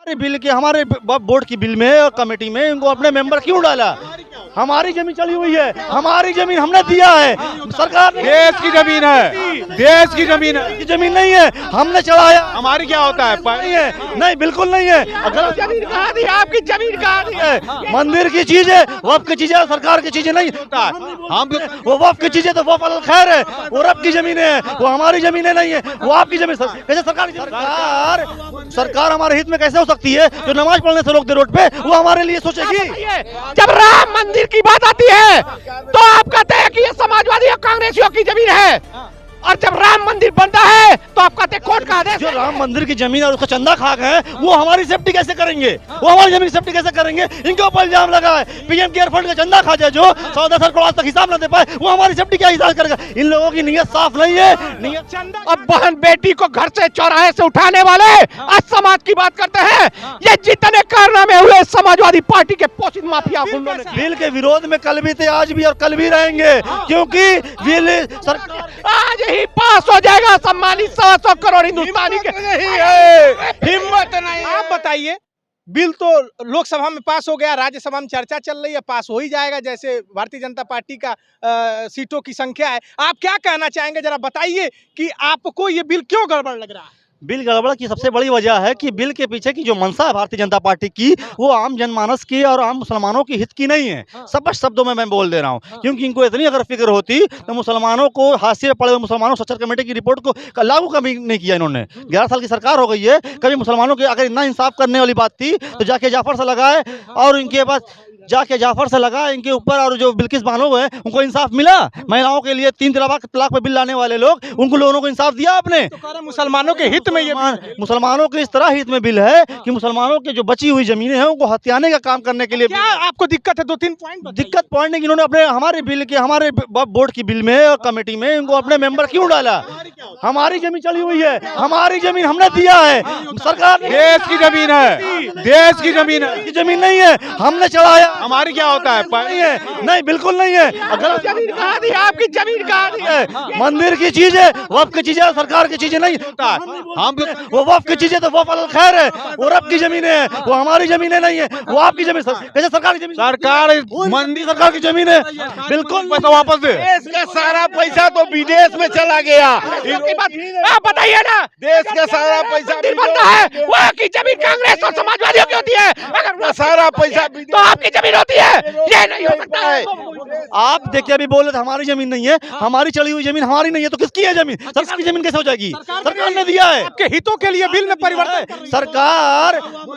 हमारे बिल के हमारे बोर्ड की बिल में और कमेटी में इनको अपने मेंबर क्यों डाला? हमारी जमीन चली हुई है, हमारी जमीन हमने दिया है, सरकार ने देश की जमीन है, देश की जमीन है, की जमीन नहीं है, हमने चढ़ाया। हमारी क्या होता है? नहीं है, नहीं बिल्कुल नहीं है। अगर जमीन कहाँ दी? आपकी जमीन कहाँ दी है? मंदिर की चीज है, वक्फ की चीज है, सरकार की चीजें नहीं होता है। हम वो वक्फ की चीजें तो वक्फ खैर है, वो रब की जमीनें हैं, वो हमारी जमीनें नहीं है, वो आपकी जमीन। कैसे सरकार हमारे हित में कैसे हो सकती है? जो नमाज पढ़ने से लोग दे रोड पे, वो हमारे लिए सोचेगी। जब राम मंदिर की बात आती है तो आप कहते हैं कि ये समाजवादी और कांग्रेसियों की जमीन है, और जब राम मंदिर बनता है तो आप कहते हैं कोर्ट का आदेश। जो राम मंदिर की जमीन और उसका चंदा खा गए हैं, वो हमारी सेफ्टी कैसे करेंगे? वो हमारी जमीन की सेफ्टी कैसे करेंगे? इनके ऊपर इल्जाम लगा है पीएम केयर फंड का चंदा खा जाए, जो 14 करोड़ आज तक हिसाब न दे पाए, वो हमारी सेफ्टी क्या हिसाब करेगा? इन लोगों की नीयत साफ नहीं है। नीयत अब बहन बेटी को घर से चौराहे से उठाने वाले आज समाज की बात करते हैं। ये जितने कारनामे हुए समाजवादी पार्टी के पोषित माफिया गुंडों ने। बिल के विरोध में कल भी थे, आज भी और कल भी रहेंगे, क्योंकि बिल सरकार आज ही पास हो जाएगा। सम्मानित 100 करोड़ हिंदुस्तानी के नहीं है, हिम्मत नहीं। आप बताइए, बिल तो लोकसभा में पास हो गया, राज्यसभा में चर्चा चल रही है, पास हो ही जाएगा जैसे भारतीय जनता पार्टी का सीटों की संख्या है। आप क्या कहना चाहेंगे, जरा बताइए कि आपको ये बिल क्यों गड़बड़ लग रहा है? बिल गड़बड़ की सबसे बड़ी वजह है कि बिल के पीछे की जो मंशा है भारतीय जनता पार्टी की, वो आम जनमानस की और आम मुसलमानों की हित की नहीं है। स्पष्ट शब्दों में मैं बोल दे रहा हूँ, क्योंकि इनको इतनी अगर फिक्र होती तो मुसलमानों को, हाशिए में पड़े हुए मुसलमानों सच्चर कमेटी की रिपोर्ट को लागू कभी नहीं किया इन्होंने। 11 साल की सरकार हो गई है, कभी मुसलमानों के अगर इतना इंसाफ करने वाली बात थी तो जाके जाफर से लगाए, और इनके पास जाके जाफर से लगा इनके ऊपर, और जो बिल्किस बानो है उनको इंसाफ मिला? महिलाओं के लिए 3 तलाक पे बिल लाने वाले लोग, उनको लोगों को इंसाफ दिया आपने? तो मुसलमानों के हित में ये मुसलमानों के इस तरह हित में बिल है कि मुसलमानों के जो बची हुई जमीनें हैं उनको हथियाने का काम करने के लिए। क्या आपको दिक्कत है? 2-3 पॉइंट दिक्कत पॉइंट नहीं, इन्होंने अपने हमारे बिल के हमारे बोर्ड की बिल में और कमेटी में इनको अपने मेंबर क्यों डाला? हमारी जमीन चली हुई है, हमारी जमीन हमने दिया है, सरकार ने देश की जमीन है, देश की जमीन है, की जमीन नहीं है, हमने चढ़ाया। हमारी क्या होता है? नहीं है, नहीं बिल्कुल नहीं है। अगर जमीन कहाँ दी? आपकी जमीन कहाँ दी है? मंदिर की चीज है, वक्फ की चीज है, सरकार की चीजें नहीं होता है। हम वो वक्फ की चीजें तो वक्फ खैर है, वो रब की जमीनें हैं, वो हमारी जमीनें नहीं है, वो आपकी जमीन। कैसे सरकार की जमीन? सरकार मंदिर सरकार की जमीन है, बिल्कुल पैसा वापस दे। देश का सारा पैसा तो विदेश में चला गया। आप बताइए ना, देश का सारा पैसा मंदिर बनता है, वो की जमीन कांग्रेस और समाजवादियों की होती है, अगर वो सारा पैसा तो आपकी जमीन होती है। ये नहीं हो सकता है। आप देखिए अभी बोल रहे थे हमारी जमीन नहीं है, हमारी चली हुई जमीन हमारी नहीं है, तो किसकी है जमीन? सरकार की जमीन कैसे हो जाएगी? सरकार ने दिया है। आपके हितों के लिए बिल में परिवर्तन।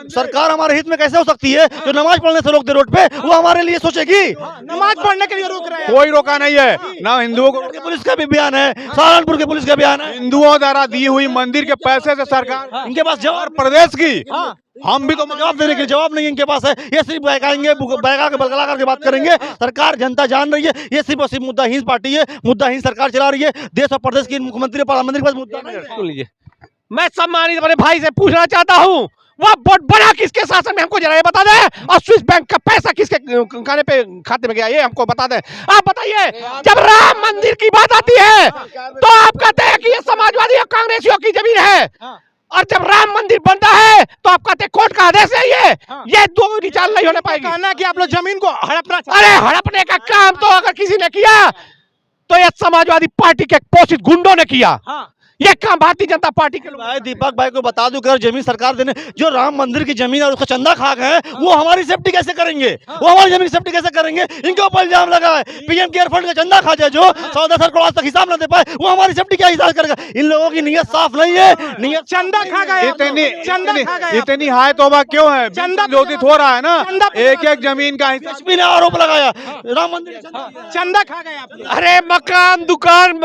सरकार हमारे हित में कैसे हो सकती है? जो नमाज पढ़ने से लोग दे रोड पे, वो हमारे लिए सोचेगी। नमाज पढ़ने के लिए रोक रहे हैं, कोई रोका नहीं है ना। हिंदुओं को पुलिस का भी बयान है, सहारनपुर के पुलिस का बयान है, हिंदुओं द्वारा दी हुई मंदिर के पैसे से सरकार, इनके पास जवाब प्रदेश की हम भी तो जवाब देने के लिए जवाब नहीं इनके पास है। ये सिर्फ बहकाएंगे, बहका के बलगला करके बात करेंगे। सरकार जनता जान रही है, ये सिर्फ और सिर्फ मुद्दाहीन पार्टी है, मुद्दाहीन सरकार चला रही है। देश और प्रदेश की मुख्यमंत्री प्रधानमंत्री के पास मुद्दा नहीं है। मैं सम्मानित अपने भाई से पूछना चाहता हूँ, वह वोट बना किसके शासन में, हमको जरा ये बता दें, और स्विस बैंक का पैसा किसके खाने पे खाते में गया, ये हमको बता दें। आप बताइए, जब राम मंदिर की बात आती है तो आप कहते हैं कि ये समाजवादी और कांग्रेसियों की जमीन है, और जब राम मंदिर बनता है तो आप कहते हैं कोर्ट का आदेश है। ये दो विचार नहीं होने पाएगी। कहना कि आप लोग जमीन को हड़पना। अरे हड़पने का काम तो अगर किसी ने किया तो ये समाजवादी पार्टी के पोषित गुंडों ने किया। ये काम भारतीय जनता पार्टी के लोग। भाई दीपक भाई को बता दूं, अगर जमीन सरकार देने, जो राम मंदिर की जमीन और उसका चंदा खा गए, वो हमारी सेफ्टी कैसे करेंगे? वो हमारी जमीन की सेफ्टी कैसे करेंगे? इनके ऊपर इल्जाम लगा है पीएम केयर फंड का चंदा खा जाए, जो 14 करोड़ आज तक हिसाब न दे पाए, वो हमारी सेफ्टी क्या हिसाब करेगा? इन लोगों की नीयत साफ नहीं है। नीयत चंदा खा गए, इतनी हाय तौबा क्यों है? चंदा विरोधित हो रहा है ना, एक जमीन का एसपी ने आरोप लगाया राम मंदिर चंदा खा गए। अरे मकान दुकान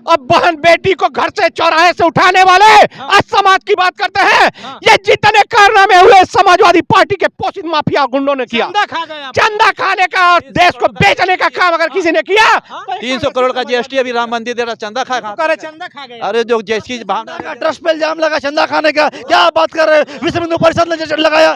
अब बहन बेटी को घर से चौराहे से उठाने वाले आज समाज की बात करते हैं। ये जितने कारनामे हुए समाजवादी पार्टी के पोषित माफिया गुंडों ने किया। चंदा खाने का और देश को बेचने का काम अगर किसी ने किया। 300 करोड़ का जीएसटी अभी राम मंदिर दे रहा, चंदा खा चंदा खा गए। अरे जो जैसी ट्रस्ट पे इल्जाम लगा चंदा खाने का, क्या बात कर रहे हैं? विश्व हिंदू परिषद ने लगाया।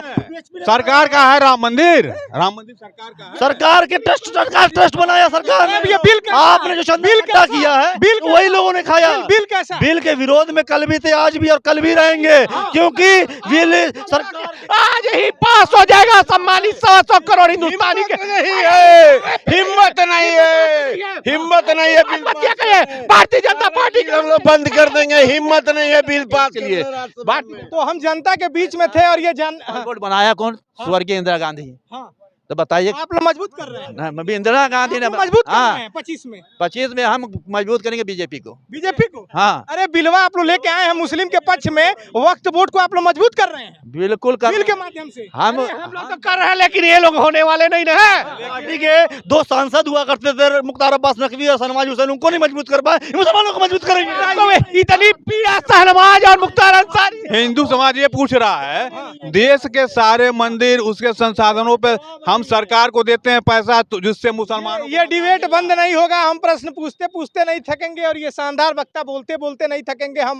सरकार का है राम मंदिर, राम मंदिर सरकार का है। सरकार के ट्रस्ट बनाया सरकार ने। ये बिल आपने जो चंदा किया है, बिल वही लोगों ने खाया। बिल कैसा है? बिल के विरोध में कल भी थे, आज भी और कल भी रहेंगे, क्योंकि बिल सरकार आज ही पास हो जाएगा सम्मानित 100 करोड़ हिंदुस्तानी के। नहीं है, हिम्मत नहीं है, हिम्मत नहीं है बिल मत क्या करिए, भारतीय जनता पार्टी के हम लोग बंद कर देंगे, हिम्मत नहीं है बिल पास के लिए। तो हम जनता के बीच में थे और ये बोर्ड बनाया कौन? स्वर्गीय इंदिरा गांधी। हाँ। तो बताइए, आप लोग मजबूत कर रहे हैं, मैं भी इंदिरा गांधी ने मजबूत कर रहे हाँ हैं 25 में 25 में हम मजबूत करेंगे बीजेपी को। बीजेपी को। हाँ अरे बिलवा आप लोग लेके आए हैं मुस्लिम के पक्ष में, वक्त वोट को आप लोग मजबूत कर रहे हैं बिल्कुल बिल के माध्यम से। हम लोग तो कर रहे हैं, लेकिन ये लोग होने वाले नहीं ना है। पार्टी के 2 सांसद हुआ करते थे, मुख्तार अब्बास नकवी और शहनवाज हुसैन, उनको नहीं मजबूत कर पाए, मुसलमानों को मजबूत करेंगे। इतनी पीड़ा शहनवाज और मुख्तार अंसारी। हिंदू समाज ये पूछ रहा है, देश के सारे मंदिर उसके संसाधनों पे हम सरकार को देते हैं पैसा, तो जिससे मुसलमानों ये डिबेट बंद नहीं होगा, हम प्रश्न पूछते पूछते नहीं थकेंगे और ये शानदार वक्ता बोलते बोलते नहीं थकेंगे। हम